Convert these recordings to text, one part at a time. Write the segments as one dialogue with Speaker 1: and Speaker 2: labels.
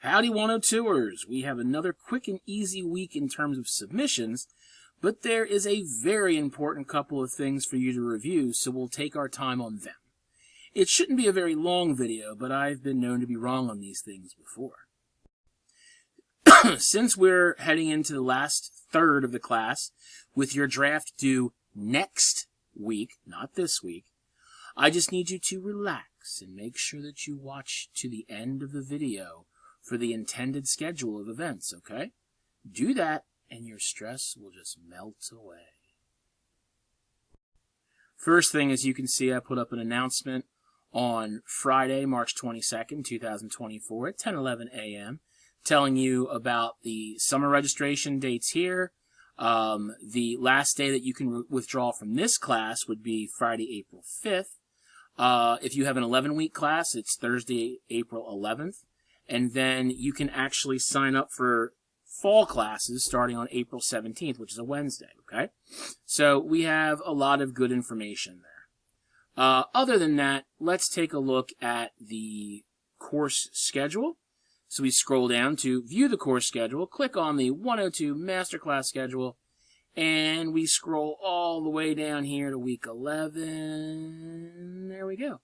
Speaker 1: Howdy 102ers! We have another quick and easy week in terms of submissions, but there is a very important couple of things for you to review, so we'll take our time on them. It shouldn't be a very long video, but I've been known to be wrong on these things before. Since we're heading into the last third of the class, with your draft due next week, not this week, I just need you to relax and make sure that you watch to the end of the video for the intended schedule of events, okay? Do that, and your stress will just melt away. First thing, as you can see, I put up an announcement on Friday, March 22nd, 2024 at 10:11 a.m., telling you about the summer registration dates here. The last day that you can withdraw from this class would be Friday, April 5th. If you have an 11-week class, it's Thursday, April 11th. And then you can actually sign up for fall classes starting on April 17th, which is a Wednesday, okay? So we have a lot of good information there. Other than that, let's take a look at the course schedule. So we scroll down to view the course schedule, click on the 102 Masterclass schedule, and we scroll all the way down here to week 11. There we go.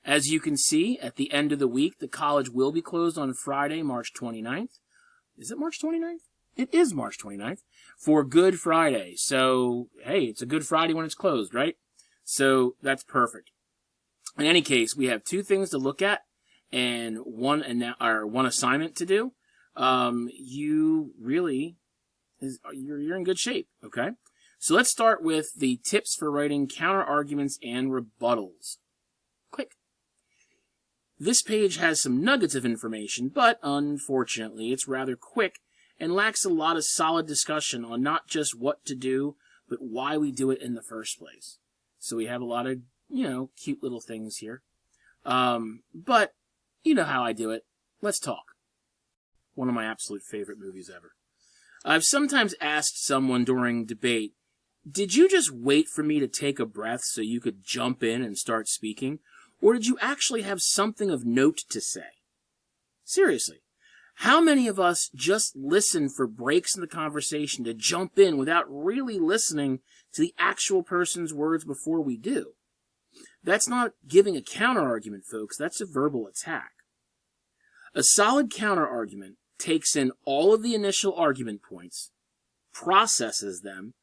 Speaker 1: As you can see, at the end of the week, the college will be closed on Friday, March 29th. Is it March 29th? It is March 29th for Good Friday. So, hey, it's a Good Friday when it's closed, right? So that's perfect. In any case, we have two things to look at and one assignment to do. You're in good shape, okay? So let's start with the tips for writing counterarguments and rebuttals. Click. This page has some nuggets of information, but unfortunately, it's rather quick and lacks a lot of solid discussion on not just what to do, but why we do it in the first place. So we have a lot of, cute little things here. But you know how I do it. Let's talk. One of my absolute favorite movies ever. I've sometimes asked someone during debate, did you just wait for me to take a breath so you could jump in and start speaking? Or did you actually have something of note to say? Seriously, how many of us just listen for breaks in the conversation to jump in without really listening to the actual person's words before we do? That's not giving a counterargument, folks. That's a verbal attack. A solid counterargument takes in all of the initial argument points, processes them,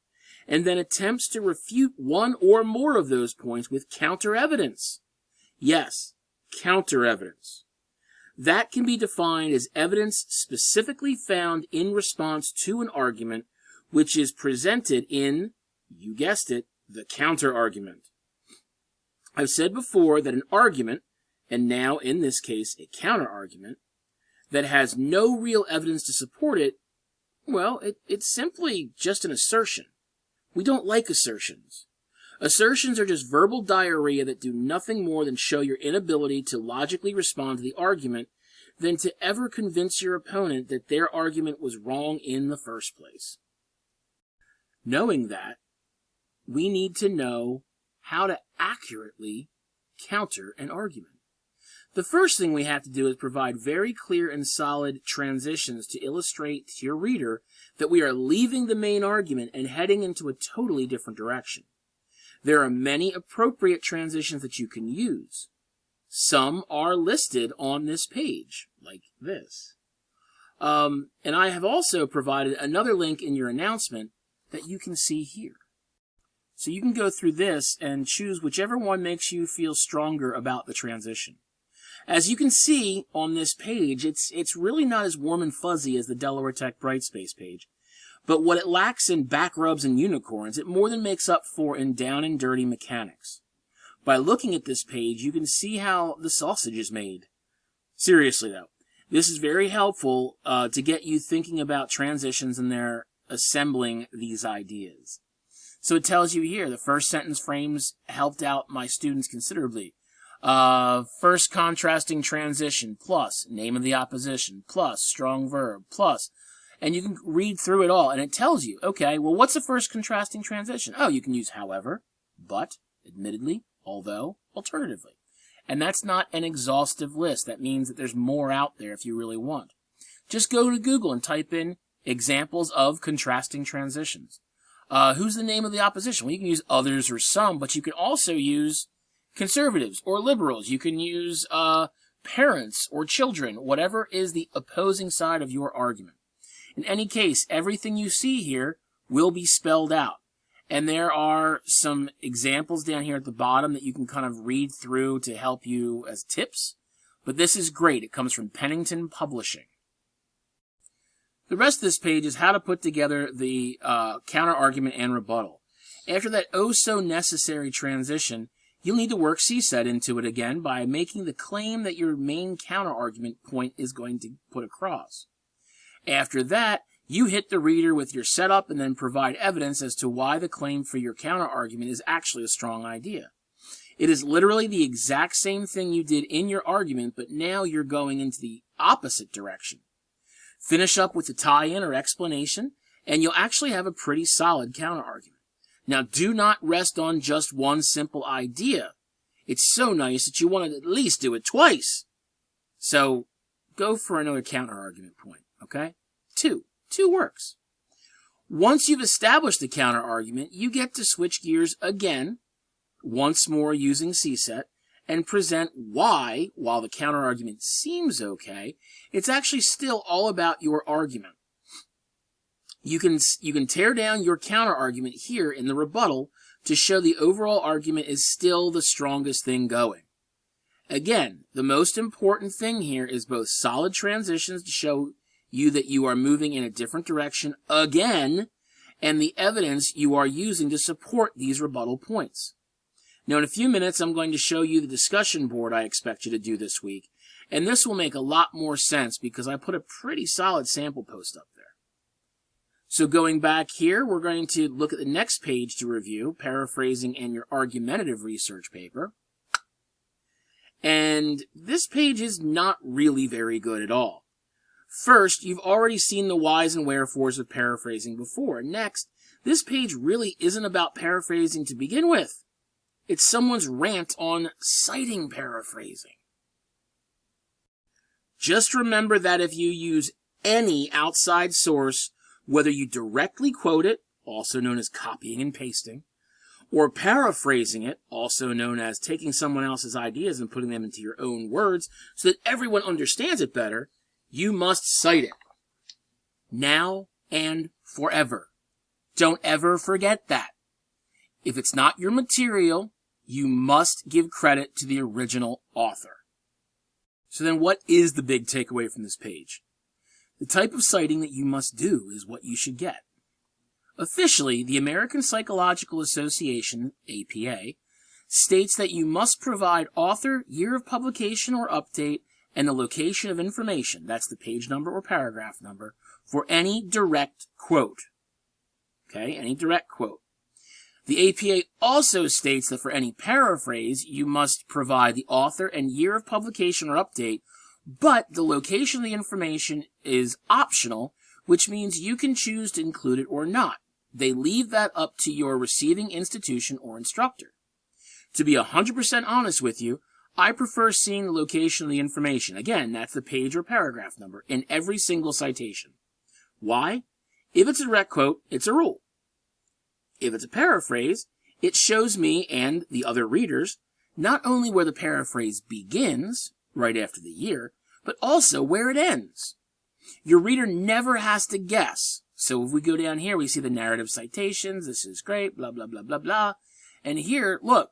Speaker 1: and then attempts to refute one or more of those points with counter-evidence. Yes, counter-evidence. That can be defined as evidence specifically found in response to an argument which is presented in, you guessed it, the counter-argument. I've said before that an argument, and now in this case a counter-argument, that has no real evidence to support it, well, it's simply just an assertion. We don't like assertions. Assertions are just verbal diarrhea that do nothing more than show your inability to logically respond to the argument than to ever convince your opponent that their argument was wrong in the first place. Knowing that, we need to know how to accurately counter an argument. The first thing we have to do is provide very clear and solid transitions to illustrate to your reader that we are leaving the main argument and heading into a totally different direction. There are many appropriate transitions that you can use. Some are listed on this page, like this. And I have also provided another link in your announcement that you can see here. So you can go through this and choose whichever one makes you feel stronger about the transition. As you can see on this page, it's really not as warm and fuzzy as the Delaware Tech Brightspace page. But what it lacks in back rubs and unicorns, it more than makes up for in down and dirty mechanics. By looking at this page, you can see how the sausage is made. Seriously, though, this is very helpful to get you thinking about transitions and their assembling these ideas. So it tells you here, the first sentence frames helped out my students considerably. First contrasting transition, plus name of the opposition, plus strong verb, plus... And you can read through it all, and it tells you, okay, well, what's the first contrasting transition? Oh, you can use however, but, admittedly, although, alternatively. And that's not an exhaustive list. That means that there's more out there if you really want. Just go to Google and type in examples of contrasting transitions. Who's the name of the opposition? Well, you can use others or some, but you can also use conservatives or liberals. You can use parents or children, whatever is the opposing side of your argument. In any case, everything you see here will be spelled out. And there are some examples down here at the bottom that you can kind of read through to help you as tips. But this is great. It comes from Pennington Publishing. The rest of this page is how to put together the counter-argument and rebuttal. After that oh-so-necessary transition, you'll need to work CSET into it again by making the claim that your main counter-argument point is going to put across. After that, you hit the reader with your setup and then provide evidence as to why the claim for your counter-argument is actually a strong idea. It is literally the exact same thing you did in your argument, but now you're going into the opposite direction. Finish up with the tie-in or explanation, and you'll actually have a pretty solid counter-argument. Now, do not rest on just one simple idea. It's so nice that you want to at least do it twice. So, go for another counter-argument point, okay? Two works. Once you've established the counter-argument, you get to switch gears again, once more using CSET, and present why, while the counter-argument seems okay, it's actually still all about your argument. You can tear down your counter-argument here in the rebuttal to show the overall argument is still the strongest thing going. Again, the most important thing here is both solid transitions to show you that you are moving in a different direction again, and the evidence you are using to support these rebuttal points. Now, in a few minutes, I'm going to show you the discussion board I expect you to do this week, and this will make a lot more sense because I put a pretty solid sample post up there. So going back here, we're going to look at the next page to review, Paraphrasing and your Argumentative research paper. And this page is not really very good at all. First, you've already seen the whys and wherefores of paraphrasing before. Next, this page really isn't about paraphrasing to begin with. It's someone's rant on citing paraphrasing. Just remember that if you use any outside source, whether you directly quote it, also known as copying and pasting, or paraphrasing it, also known as taking someone else's ideas and putting them into your own words so that everyone understands it better, you must cite it. Now and forever. Don't ever forget that. If it's not your material, you must give credit to the original author. So then what is the big takeaway from this page? The type of citing that you must do is what you should get. Officially, the American Psychological Association, APA, states that you must provide author, year of publication or update, and the location of information, that's the page number or paragraph number, for any direct quote. Okay, any direct quote. The APA also states that for any paraphrase, you must provide the author and year of publication or update, but the location of the information is optional, which means you can choose to include it or not. They leave that up to your receiving institution or instructor. To be 100% honest with you, I prefer seeing the location of the information. Again, that's the page or paragraph number in every single citation. Why? If it's a direct quote, it's a rule. If it's a paraphrase, it shows me and the other readers not only where the paraphrase begins, right after the year, but also where it ends. Your reader never has to guess. So if we go down here, we see the narrative citations. This is great, blah, blah, blah, blah, blah. And here, look,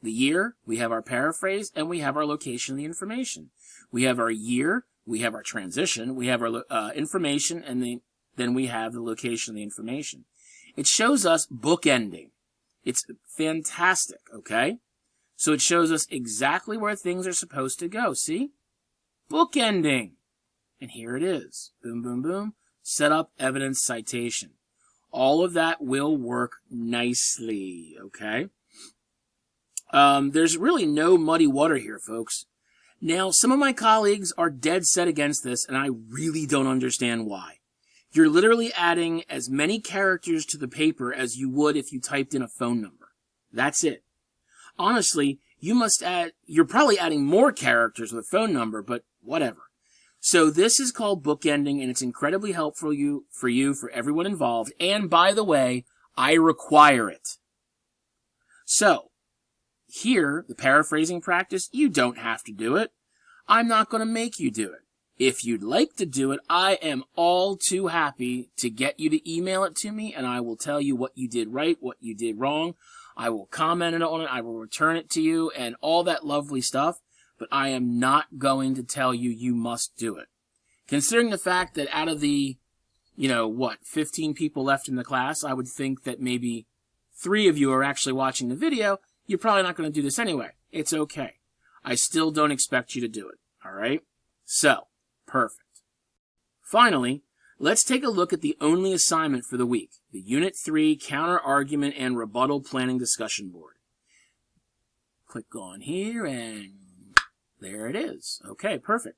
Speaker 1: the year, we have our paraphrase, and we have our location of the information. We have our year, we have our transition, we have our information, and then we have the location of the information. It shows us bookending. It's fantastic, okay? So it shows us exactly where things are supposed to go, see? Bookending. And here it is. Boom, boom, boom. Set up, evidence, citation. All of that will work nicely, okay? There's really no muddy water here, folks. Now, some of my colleagues are dead set against this, and I really don't understand why. You're literally adding as many characters to the paper as you would if you typed in a phone number. That's it. Honestly, you're probably adding more characters with a phone number, but whatever. So this is called bookending, and it's incredibly helpful for everyone involved. And by the way, I require it. So, here, the paraphrasing practice, you don't have to do it. I'm not going to make you do it. If you'd like to do it, I am all too happy to get you to email it to me, and I will tell you what you did right, what you did wrong. I will comment on it, I will return it to you, and all that lovely stuff, but I am not going to tell you you must do it. Considering the fact that out of the, 15 people left in the class, I would think that maybe 3 of you are actually watching the video, you're probably not going to do this anyway. It's okay. I still don't expect you to do it, alright? So, perfect. Finally, let's take a look at the only assignment for the week, the Unit 3 Counter-Argument and Rebuttal Planning Discussion Board. Click on here, and there it is. Okay, perfect.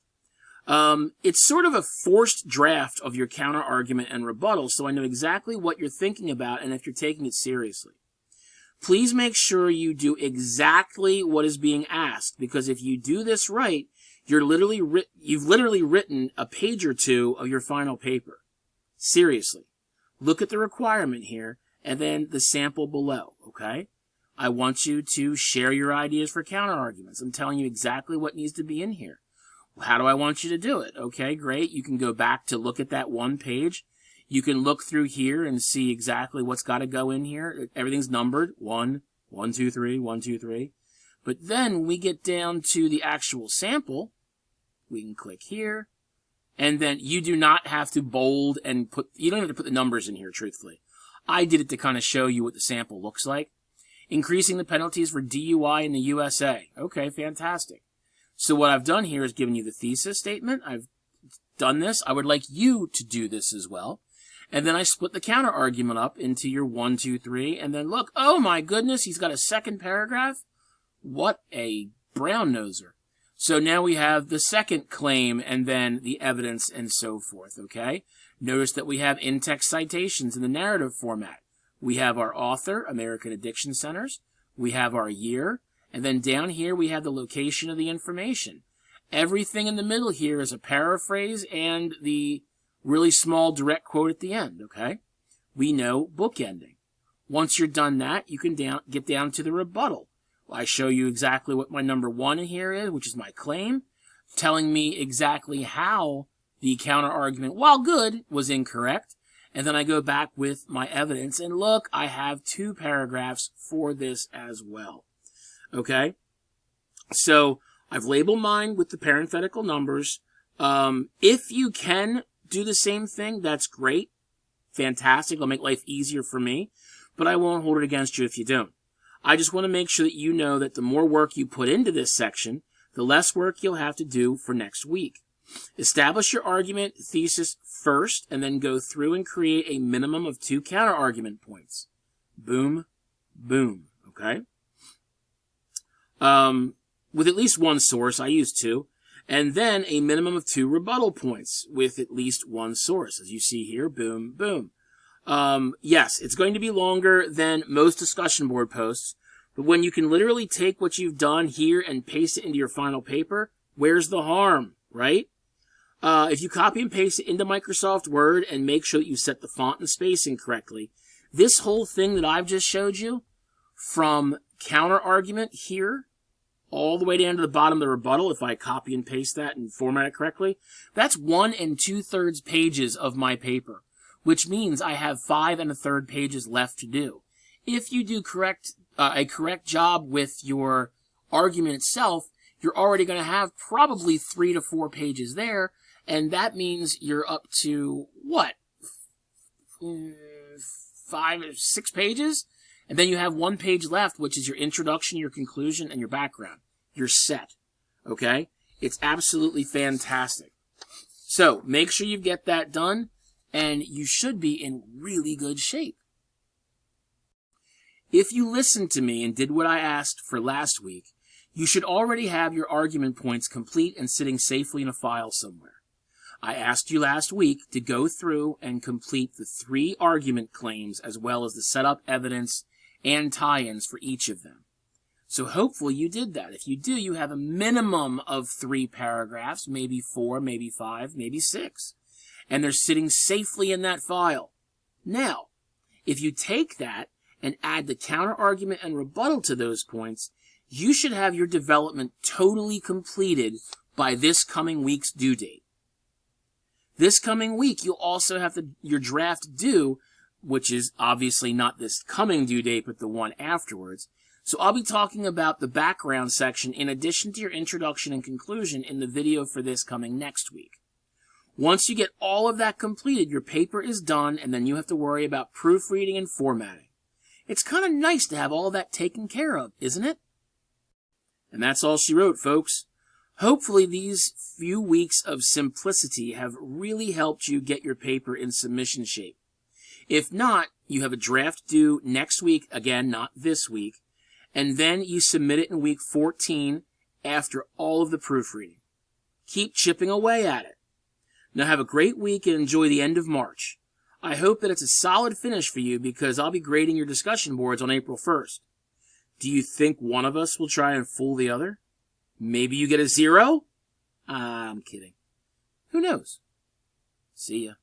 Speaker 1: It's sort of a forced draft of your counter-argument and rebuttal, so I know exactly what you're thinking about and if you're taking it seriously. Please make sure you do exactly what is being asked, because if you do this right, you've literally written a page or 2 of your final paper. Seriously. Look at the requirement here, and then the sample below, okay? I want you to share your ideas for counter-arguments. I'm telling you exactly what needs to be in here. How do I want you to do it? Okay, great. You can go back to look at that one page. You can look through here and see exactly what's got to go in here. Everything's numbered. 1, 1, 2, 3, 1, 2, 3. But then we get down to the actual sample. We can click here. And then you do not have to bold and you don't have to put the numbers in here, truthfully. I did it to kind of show you what the sample looks like. Increasing the penalties for DUI in the USA. Okay, fantastic. So what I've done here is given you the thesis statement. I've done this. I would like you to do this as well. And then I split the counter argument up into your 1, 2, 3. And then look, oh my goodness, he's got a second paragraph. What a brown noser. So now we have the second claim and then the evidence and so forth, okay? Notice that we have in-text citations in the narrative format. We have our author, American Addiction Centers. We have our year. And then down here we have the location of the information. Everything in the middle here is a paraphrase and the really small direct quote at the end, okay? We know bookending. Once you're done that, you can get down to the rebuttal. I show you exactly what my number 1 in here is, which is my claim, telling me exactly how the counter-argument, while good, was incorrect. And then I go back with my evidence, and look, I have 2 paragraphs for this as well. Okay? So, I've labeled mine with the parenthetical numbers. If you can do the same thing, that's great. Fantastic. It'll make life easier for me. But I won't hold it against you if you don't. I just want to make sure that you know that the more work you put into this section, the less work you'll have to do for next week. Establish your argument thesis first, and then go through and create a minimum of 2 counter-argument points. Boom, boom, okay? With at least 1 source, I use 2, and then a minimum of 2 rebuttal points with at least 1 source. As you see here, boom, boom. Yes, it's going to be longer than most discussion board posts, but when you can literally take what you've done here and paste it into your final paper, where's the harm, right? If you copy and paste it into Microsoft Word and make sure that you set the font and spacing correctly, this whole thing that I've just showed you, from counter-argument here, all the way down to the bottom of the rebuttal, if I copy and paste that and format it correctly, that's 1 2/3 pages of my paper, which means I have 5 1/3 pages left to do. If you do a correct job with your argument itself, you're already going to have probably 3 to 4 pages there, and that means you're up to, what, 5 or 6 pages? And then you have 1 page left, which is your introduction, your conclusion, and your background. You're set. Okay? It's absolutely fantastic. So, make sure you get that done, and you should be in really good shape. If you listened to me and did what I asked for last week, you should already have your argument points complete and sitting safely in a file somewhere. I asked you last week to go through and complete the 3 argument claims as well as the setup, evidence, and tie-ins for each of them. So hopefully you did that. If you do, you have a minimum of 3 paragraphs, maybe 4, maybe 5, maybe 6. And they're sitting safely in that file. Now, if you take that and add the counterargument and rebuttal to those points, you should have your development totally completed by this coming week's due date. This coming week, you'll also have your draft due, which is obviously not this coming due date, but the one afterwards. So I'll be talking about the background section in addition to your introduction and conclusion in the video for this coming next week. Once you get all of that completed, your paper is done, and then you have to worry about proofreading and formatting. It's kind of nice to have all that taken care of, isn't it? And that's all she wrote, folks. Hopefully these few weeks of simplicity have really helped you get your paper in submission shape. If not, you have a draft due next week, again, not this week, and then you submit it in week 14 after all of the proofreading. Keep chipping away at it. Now have a great week and enjoy the end of March. I hope that it's a solid finish for you because I'll be grading your discussion boards on April 1st. Do you think one of us will try and fool the other? Maybe you get a 0? I'm kidding. Who knows? See ya.